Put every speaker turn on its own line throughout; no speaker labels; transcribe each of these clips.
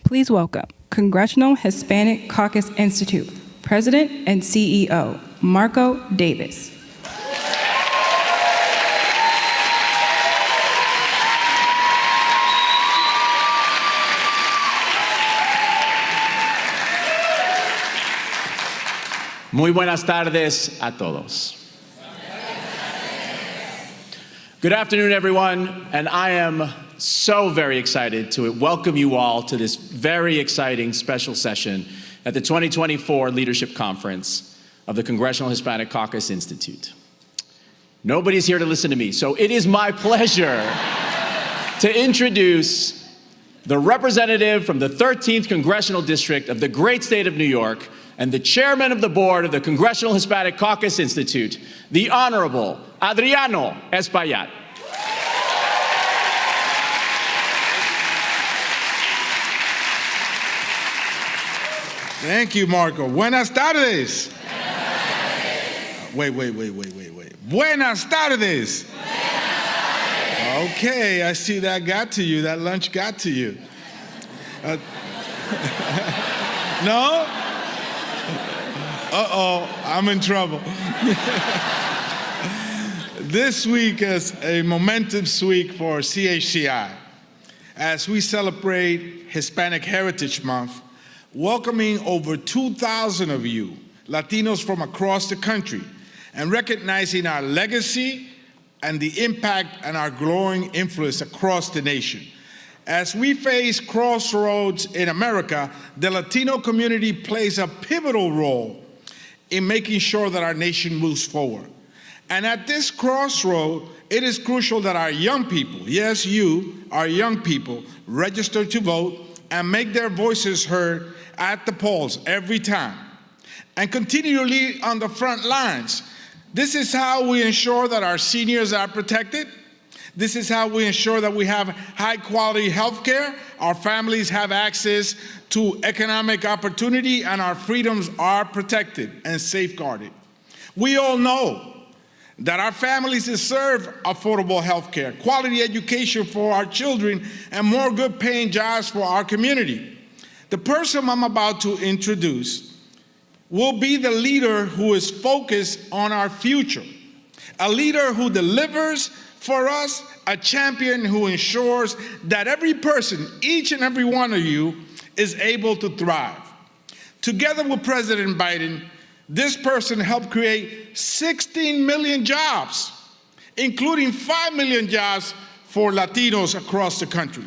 Please welcome Congressional Hispanic Caucus Institute President and CEO, Marco Davis.
Muy buenas tardes a todos. Good afternoon, everyone, and I am so very excited to welcome you all to this very exciting special session at the 2024 Leadership Conference of the Congressional Hispanic Caucus Institute. Nobody's here to listen to me, so it is my pleasure to introduce the representative from the 13th Congressional District of the great state of New York and the chairman of the board of the Congressional Hispanic Caucus Institute, the Honorable Adriano Espaillat.
Thank you, Marco. Buenas tardes. Wait. Buenas tardes. Okay, I see that got to you. That lunch got to you. No? Uh-oh, I'm in trouble. This week is a momentous week for CHCI as we celebrate Hispanic Heritage Month, welcoming over 2,000 of you, Latinos from across the country, and recognizing our legacy and the impact and our growing influence across the nation. As we face crossroads in America, the Latino community plays a pivotal role in making sure that our nation moves forward. And at this crossroad, it is crucial that our young people, yes, you, our young people, register to vote and make their voices heard at the polls every time, and continue to lead on the front lines. This is how we ensure that our seniors are protected. This is how we ensure that we have high-quality health care, our families have access to economic opportunity, and our freedoms are protected and safeguarded. We all know that our families deserve affordable health care, quality education for our children, and more good-paying jobs for our community. The person I'm about to introduce will be the leader who is focused on our future, a leader who delivers for us, a champion who ensures that every person, each and every one of you, is able to thrive. Together with President Biden, this person helped create 16 million jobs, including 5 million jobs for Latinos across the country.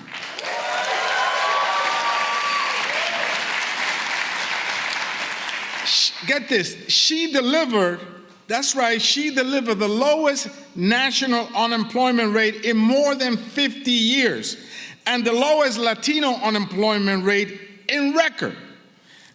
Get this, she delivered, that's right, she delivered the lowest national unemployment rate in more than 50 years, and the lowest Latino unemployment rate in record.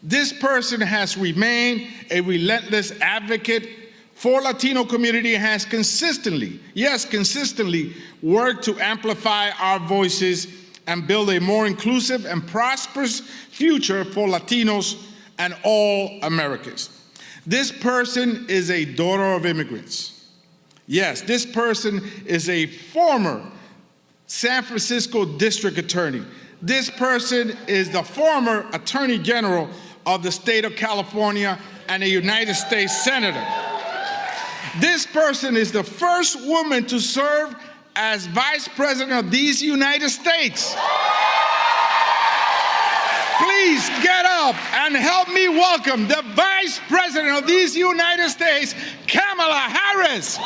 This person has remained a relentless advocate for Latino community, has consistently, yes, consistently worked to amplify our voices and build a more inclusive and prosperous future for Latinos and all Americans. This person is a daughter of immigrants. Yes, this person is a former San Francisco district attorney. This person is the former Attorney General of the state of California and a United States Senator. This person is the first woman to serve as Vice President of these United States. Please get up and help me welcome the Vice President of these United States, Kamala Harris.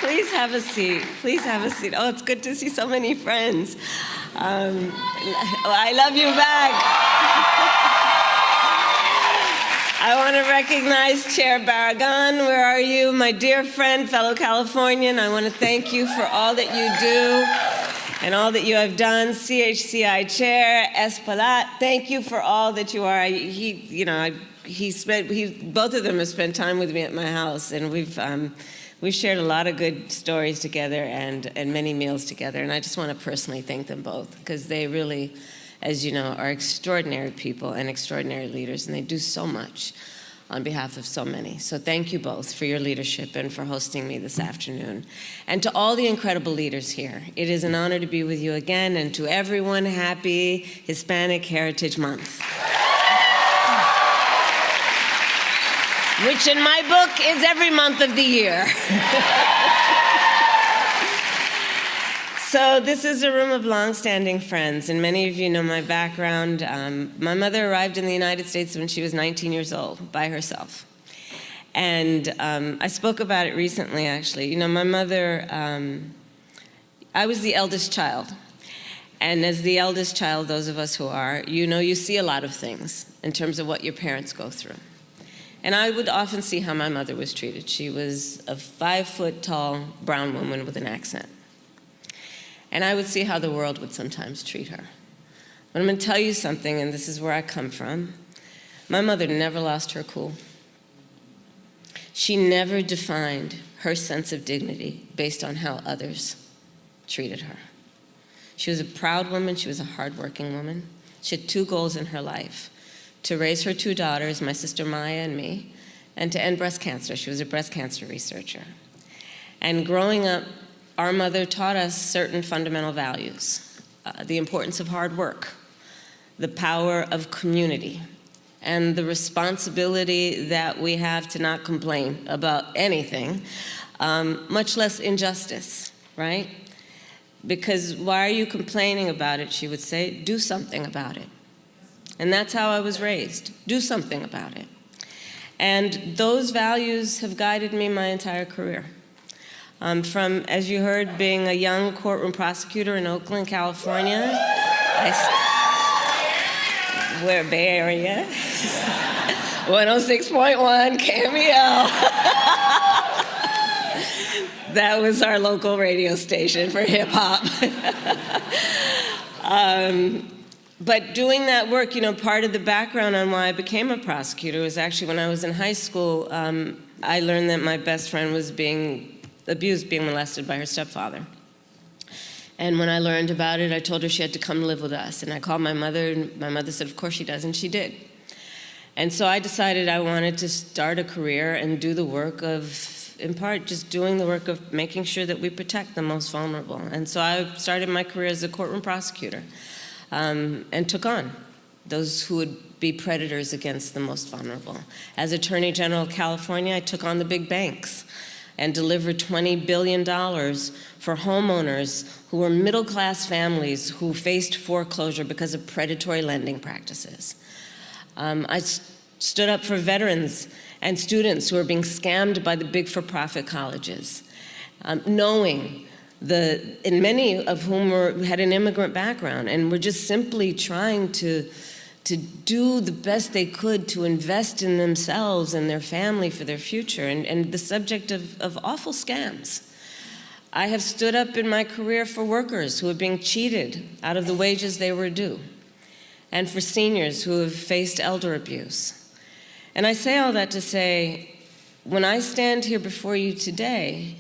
Please have a seat. Please have a seat. Oh, it's good to see so many friends. I love you back. I want to recognize Chair Barragan. Where are you? My dear friend, fellow Californian, I want to thank you for all that you do and all that you have done. CHCI Chair Espaillat, thank you for all that you are. I both of them have spent time with me at my house, and we've shared a lot of good stories together and many meals together. And I just want to personally thank them both, because they really, as you know, are extraordinary people and extraordinary leaders, and they do so much on behalf of so many. So thank you both for your leadership and for hosting me this afternoon. And to all the incredible leaders here, it is an honor to be with you again, and to everyone, happy Hispanic Heritage Month. Which in my book is every month of the year. So this is a room of longstanding friends, and many of you know my background. My mother arrived in the United States when she was 19 years old by herself. And I spoke about it recently, actually. You know, my mother, I was the eldest child. And as the eldest child, those of us who are, you know, you see a lot of things in terms of what your parents go through. And I would often see how my mother was treated. She was a 5-foot-tall brown woman with an accent. And I would see how the world would sometimes treat her. But I'm going to tell you something, and this is where I come from. My mother never lost her cool. She never defined her sense of dignity based on how others treated her. She was a proud woman. She was a hardworking woman. She had 2 goals in her life: to raise her 2 daughters, my sister Maya and me, and to end breast cancer. She was a breast cancer researcher. And growing up, our mother taught us certain fundamental values: the importance of hard work, the power of community, and the responsibility that we have to not complain about anything, much less injustice, right? Because why are you complaining about it, she would say, do something about it. And that's how I was raised. Do something about it. And those values have guided me my entire career. From, as you heard, being a young courtroom prosecutor in Oakland, California, where Bay Area, 106.1 KMEL. That was our local radio station for hip hop. But doing that work, you know, part of the background on why I became a prosecutor was actually when I was in high school, I learned that my best friend was being abused, being molested by her stepfather. And when I learned about it, I told her she had to come live with us. And I called my mother, and my mother said, of course she does, and she did. And so I decided I wanted to start a career and do the work of, in part, just doing the work of making sure that we protect the most vulnerable. And so I started my career as a courtroom prosecutor, and took on those who would be predators against the most vulnerable. As Attorney General of California, I took on the big banks and delivered $20 billion for homeowners who were middle-class families who faced foreclosure because of predatory lending practices. I stood up for veterans and students who were being scammed by the big for-profit colleges, knowing and many of whom had an immigrant background and were just simply trying to do the best they could to invest in themselves and their family for their future, and the subject of awful scams. I have stood up in my career for workers who are being cheated out of the wages they were due, and for seniors who have faced elder abuse. And I say all that to say, when I stand here before you today,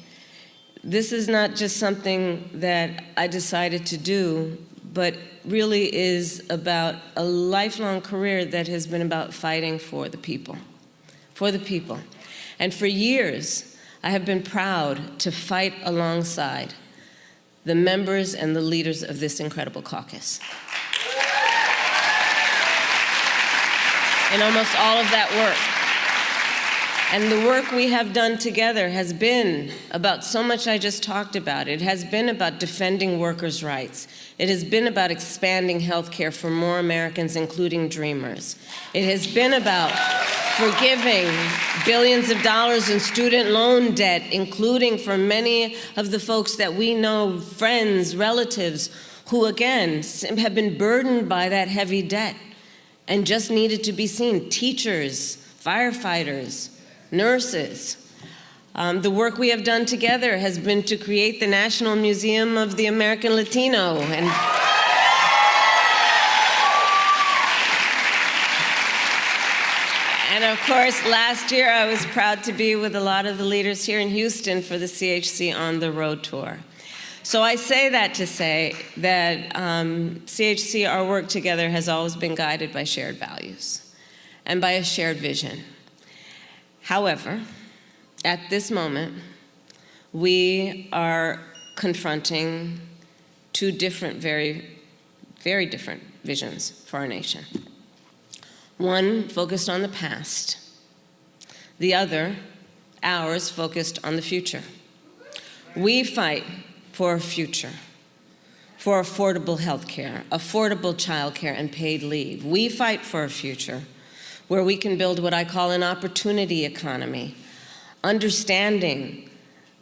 this is not just something that I decided to do, but really is about a lifelong career that has been about fighting for the people. For the people. And for years, I have been proud to fight alongside the members and the leaders of this incredible caucus. In almost all of that work. And the work we have done together has been about so much I just talked about. It has been about defending workers' rights. It has been about expanding health care for more Americans, including dreamers. It has been about forgiving billions of dollars in student loan debt, including for many of the folks that we know, friends, relatives, who again have been burdened by that heavy debt and just needed to be seen. Teachers, firefighters, nurses. The work we have done together has been to create the National Museum of the American Latino. And of course, last year I was proud to be with a lot of the leaders here in Houston for the CHC On the Road tour. So I say that to say that CHC, our work together, has always been guided by shared values and by a shared vision. However, at this moment, we are confronting two different, very, very different visions for our nation. One focused on the past, the other, ours, focused on the future. We fight for a future, for affordable health care, affordable child care, and paid leave. We fight for a future where we can build what I call an opportunity economy, understanding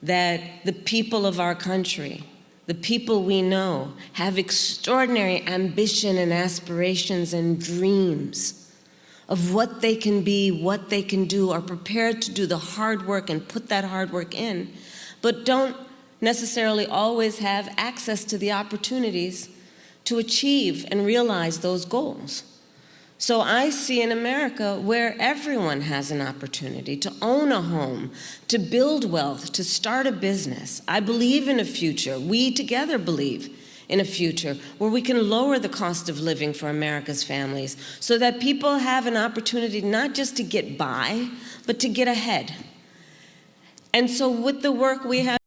that the people of our country, the people we know, have extraordinary ambition and aspirations and dreams of what they can be, what they can do, are prepared to do the hard work and put that hard work in, but don't necessarily always have access to the opportunities to achieve and realize those goals. So I see an America where everyone has an opportunity to own a home, to build wealth, to start a business. I believe in a future, we together believe in a future where we can lower the cost of living for America's families so that people have an opportunity not just to get by, but to get ahead. And so with the work we have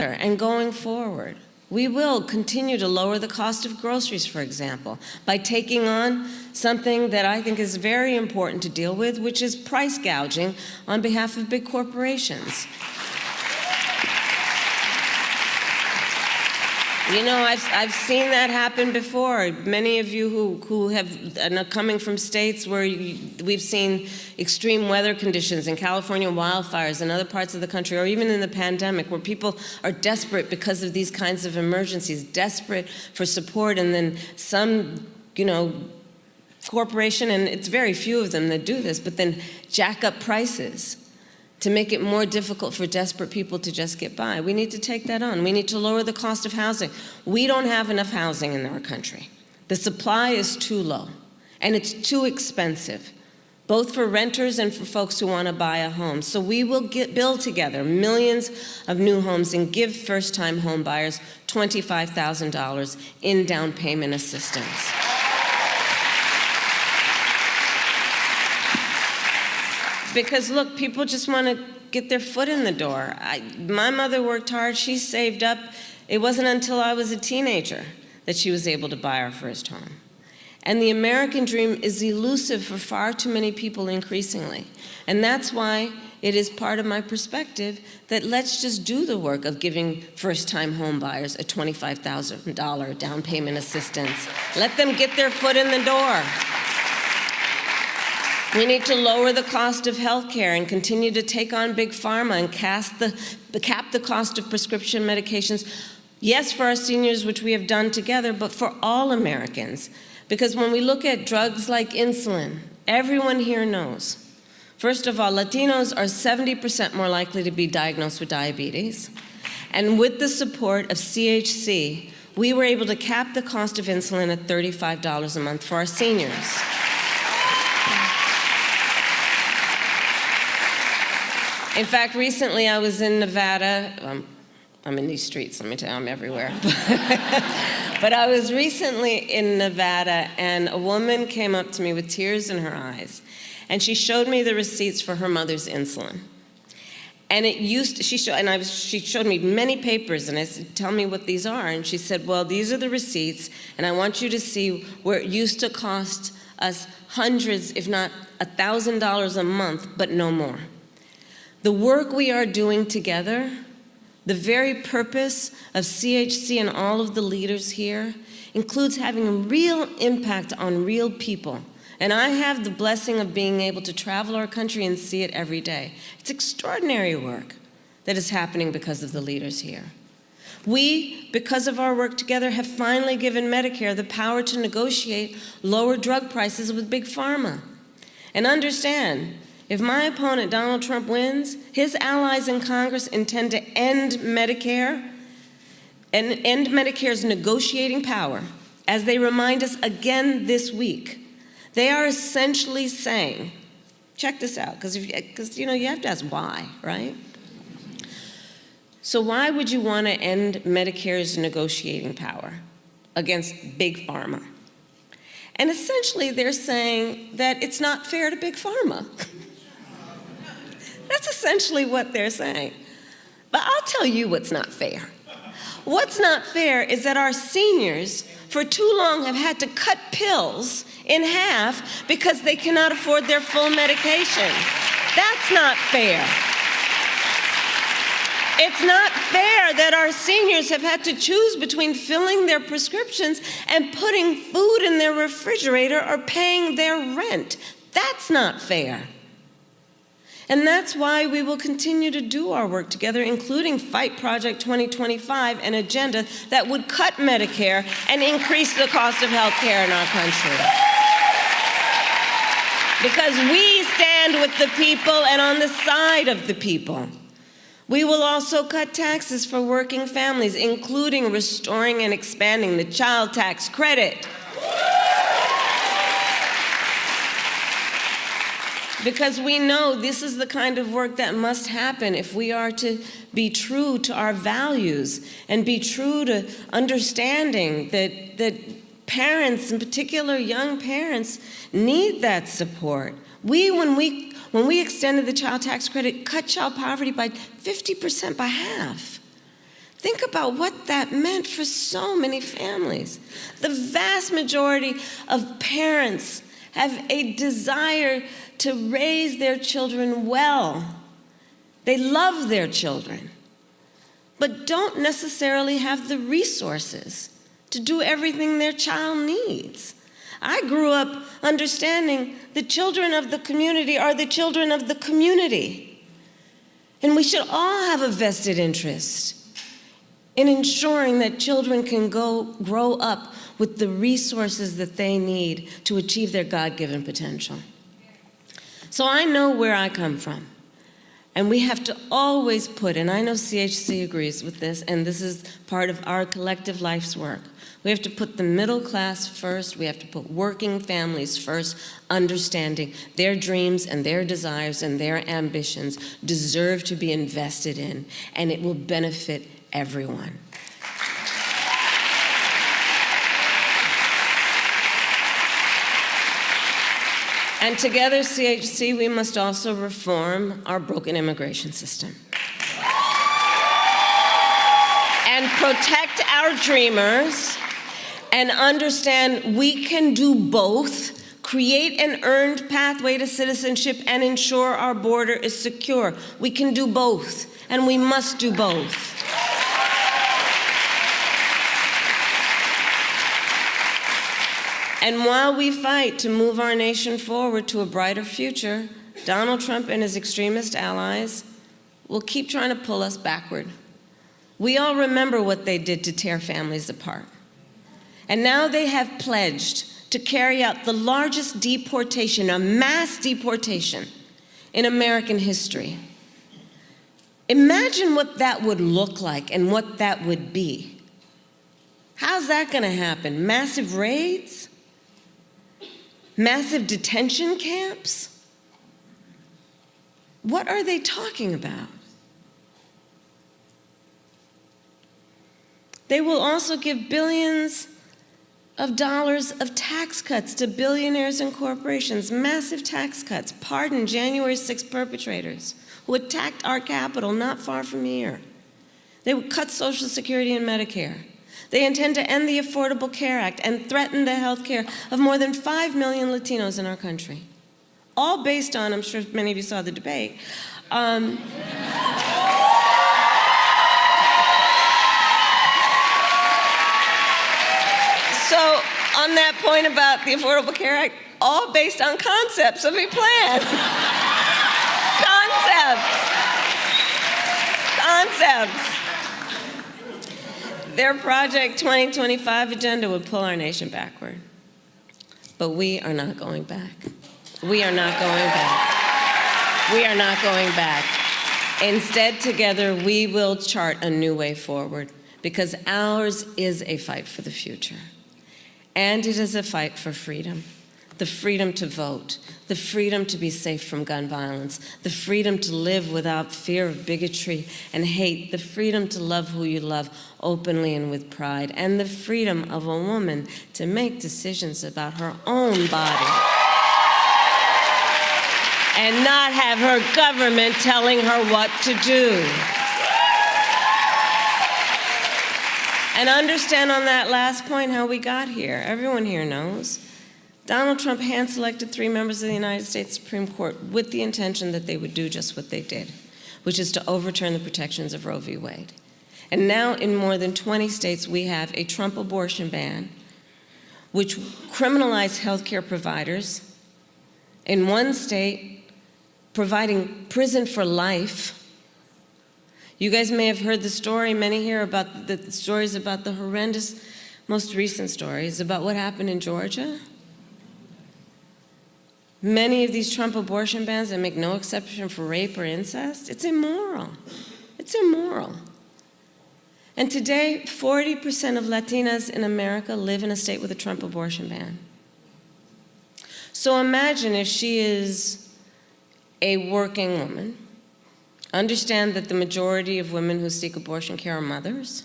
and going forward, we will continue to lower the cost of groceries, for example, by taking on something that I think is very important to deal with, which is price gouging on behalf of big corporations. You know, I've seen that happen before. Many of you who have are coming from states where we've seen extreme weather conditions in California, wildfires in other parts of the country, or even in the pandemic, where people are desperate because of these kinds of emergencies, desperate for support, and then some, corporation, and it's very few of them that do this, but then jack up prices to make it more difficult for desperate people to just get by. We need to take that on. We need to lower the cost of housing. We don't have enough housing in our country. The supply is too low, and it's too expensive, both for renters and for folks who want to buy a home. So we will build together millions of new homes and give first-time home buyers $25,000 in down payment assistance. Because look, people just want to get their foot in the door. My mother worked hard, she saved up. It wasn't until I was a teenager that she was able to buy our first home. And the American dream is elusive for far too many people increasingly. And that's why it is part of my perspective that let's just do the work of giving first-time home buyers a $25,000 down payment assistance. Let them get their foot in the door. We need to lower the cost of health care and continue to take on big pharma and cap the cost of prescription medications. Yes, for our seniors, which we have done together, but for all Americans. Because when we look at drugs like insulin, everyone here knows. First of all, Latinos are 70% more likely to be diagnosed with diabetes. And with the support of CHC, we were able to cap the cost of insulin at $35 a month for our seniors. In fact, recently I was in Nevada. I'm in these streets, let me tell you, I'm everywhere. But I was recently in Nevada, and a woman came up to me with tears in her eyes, and she showed me the receipts for her mother's insulin. And she showed me many papers, and I said, tell me what these are. And she said, well, these are the receipts, and I want you to see where it used to cost us hundreds, if not $1,000 a month, but no more. The work we are doing together, the very purpose of CHC and all of the leaders here, includes having a real impact on real people. And I have the blessing of being able to travel our country and see it every day. It's extraordinary work that is happening because of the leaders here. We, because of our work together, have finally given Medicare the power to negotiate lower drug prices with Big Pharma. And understand, if my opponent, Donald Trump, wins, his allies in Congress intend to end Medicare and end Medicare's negotiating power, as they remind us again this week. They are essentially saying, Check this out, because you have to ask why, right? So why would you want to end Medicare's negotiating power against Big Pharma? And essentially, they're saying that it's not fair to Big Pharma. That's essentially what they're saying. But I'll tell you what's not fair. What's not fair is that our seniors, for too long, have had to cut pills in half because they cannot afford their full medication. That's not fair. It's not fair that our seniors have had to choose between filling their prescriptions and putting food in their refrigerator or paying their rent. That's not fair. And that's why we will continue to do our work together, including Fight Project 2025, an agenda that would cut Medicare and increase the cost of health care in our country. Because we stand with the people and on the side of the people. We will also cut taxes for working families, including restoring and expanding the child tax credit. Because we know this is the kind of work that must happen if we are to be true to our values and be true to understanding that parents, in particular young parents, need that support. When we extended the child tax credit, cut child poverty by 50%, by half. Think about what that meant for so many families. The vast majority of parents have a desire to raise their children well. They love their children, but don't necessarily have the resources to do everything their child needs. I grew up understanding the children of the community are the children of the community. And we should all have a vested interest in ensuring that children can grow up with the resources that they need to achieve their God-given potential. So I know where I come from. And we have to always put, and I know CHC agrees with this, and this is part of our collective life's work. We have to put the middle class first. We have to put working families first, understanding their dreams and their desires and their ambitions deserve to be invested in, and it will benefit everyone. And together, CHC, we must also reform our broken immigration system and protect our dreamers and understand we can do both, create an earned pathway to citizenship and ensure our border is secure. We can do both, and we must do both. And while we fight to move our nation forward to a brighter future, Donald Trump and his extremist allies will keep trying to pull us backward. We all remember what they did to tear families apart. And now they have pledged to carry out the largest deportation, a mass deportation, in American history. Imagine what that would look like and what that would be. How's that going to happen? Massive raids? Massive detention camps? What are they talking about? They will also give billions of dollars of tax cuts to billionaires and corporations, massive tax cuts, pardon January 6th perpetrators who attacked our Capitol not far from here. They would cut Social Security and Medicare. They intend to end the Affordable Care Act and threaten the health care of more than 5 million Latinos in our country. All based on, I'm sure many of you saw the debate, So on that point about the Affordable Care Act, all based on concepts of a plan. Concepts. Their Project 2025 agenda would pull our nation backward. But we are not going back. We are not going back. We are not going back. Instead, together, we will chart a new way forward, because ours is a fight for the future. And it is a fight for freedom. the freedom to vote, the freedom to be safe from gun violence, the freedom to live without fear of bigotry and hate, the freedom to love who you love openly and with pride, and the freedom of a woman to make decisions about her own body and not have her government telling her what to do. And understand on that last point how we got here. Everyone here knows. Donald Trump hand-selected 3 members of the United States Supreme Court with the intention that they would do just what they did, which is to overturn the protections of Roe v. Wade. And now in more than 20 states, we have a Trump abortion ban, which criminalized healthcare providers. In one state, providing prison for life. You guys may have heard the story, many here, about the stories about the horrendous, most recent stories about what happened in Georgia. Many of these Trump abortion bans that make no exception for rape or incest, it's immoral. It's immoral. And today, 40% of Latinas in America live in a state with a Trump abortion ban. So imagine if she is a working woman. Understand that the majority of women who seek abortion care are mothers.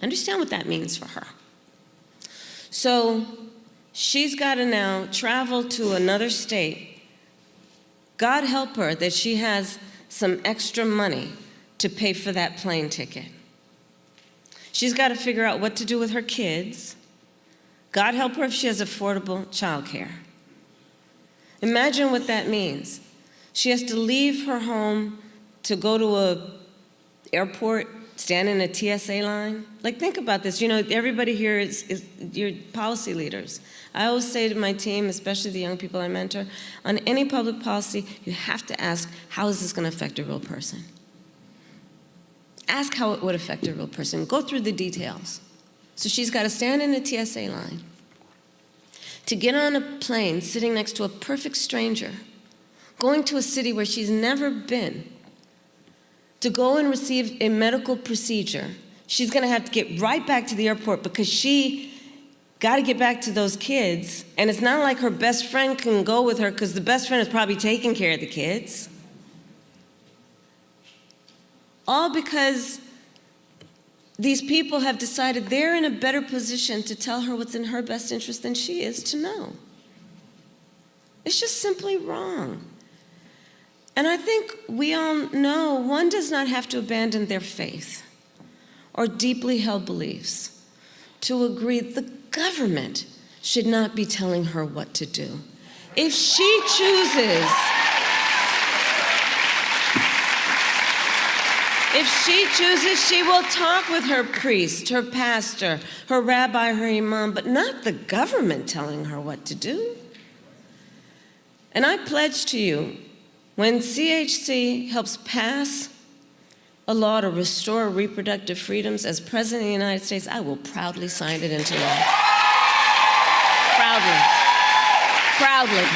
Understand what that means for her. So she's got to now travel to another state. God help her that she has some extra money to pay for that plane ticket. She's got to figure out what to do with her kids. God help her if she has affordable childcare. Imagine what that means. She has to leave her home to go to an airport, stand in a TSA line. Like, think about this. You know, everybody here is your policy leaders. I always say to my team, especially the young people I mentor, on any public policy, you have to ask, how is this going to affect a real person? Ask how it would affect a real person. Go through the details. So she's got to stand in a TSA line, to get on a plane sitting next to a perfect stranger, going to a city where she's never been, to go and receive a medical procedure. She's going to have to get right back to the airport because she got to get back to those kids. And it's not like her best friend can go with her because the best friend is probably taking care of the kids. All because these people have decided they're in a better position to tell her what's in her best interest than she is to know. It's just simply wrong. And I think we all know one does not have to abandon their faith or deeply held beliefs to agree the government should not be telling her what to do. If she chooses, she will talk with her priest, her pastor, her rabbi, her imam, but not the government telling her what to do. And I pledge to you, when CHC helps pass a law to restore reproductive freedoms, as President of the United States, I will proudly sign it into law. Proudly. Proudly.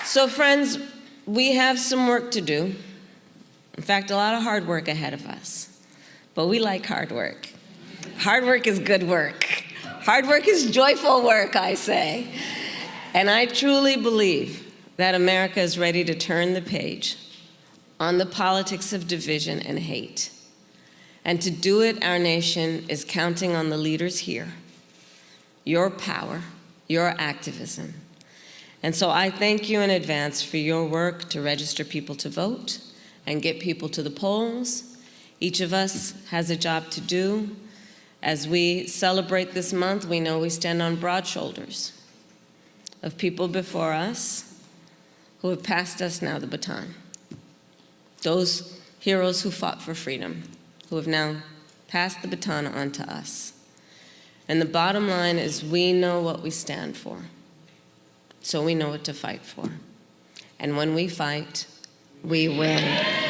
So friends, we have some work to do. In fact, a lot of hard work ahead of us. But we like hard work. Hard work is good work. Hard work is joyful work, I say. And I truly believe that America is ready to turn the page on the politics of division and hate. And to do it, our nation is counting on the leaders here, your power, your activism. And so I thank you in advance for your work to register people to vote and get people to the polls. Each of us has a job to do. As we celebrate this month, we know we stand on broad shoulders of people before us who have passed us now the baton. Those heroes who fought for freedom, who have now passed the baton on to us. And the bottom line is we know what we stand for, so we know what to fight for. And when we fight, we win.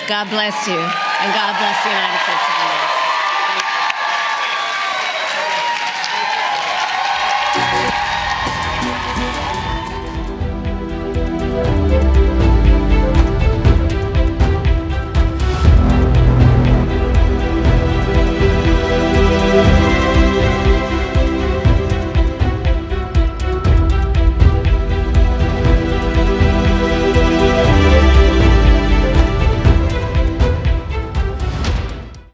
God bless you, and God bless the United States of America.